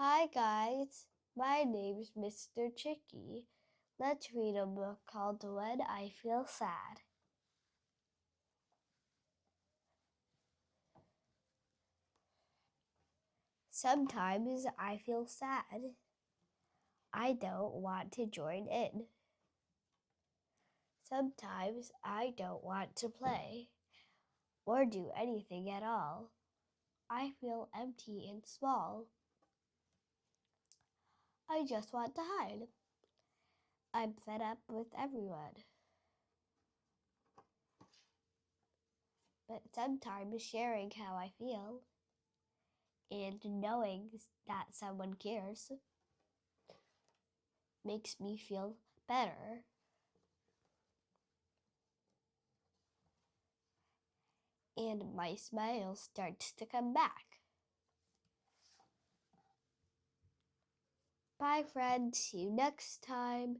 Hi guys, my name's Mr. Chicky. Let's read a book called When I Feel Sad. Sometimes I feel sad. I don't want to join in. Sometimes I don't want to play or do anything at all. I feel empty and small. I just want to hide. I'm fed up with everyone. But sometimes sharing how I feel and knowing that someone cares makes me feel better. And my smile starts to come back. Bye, friends. See you next time.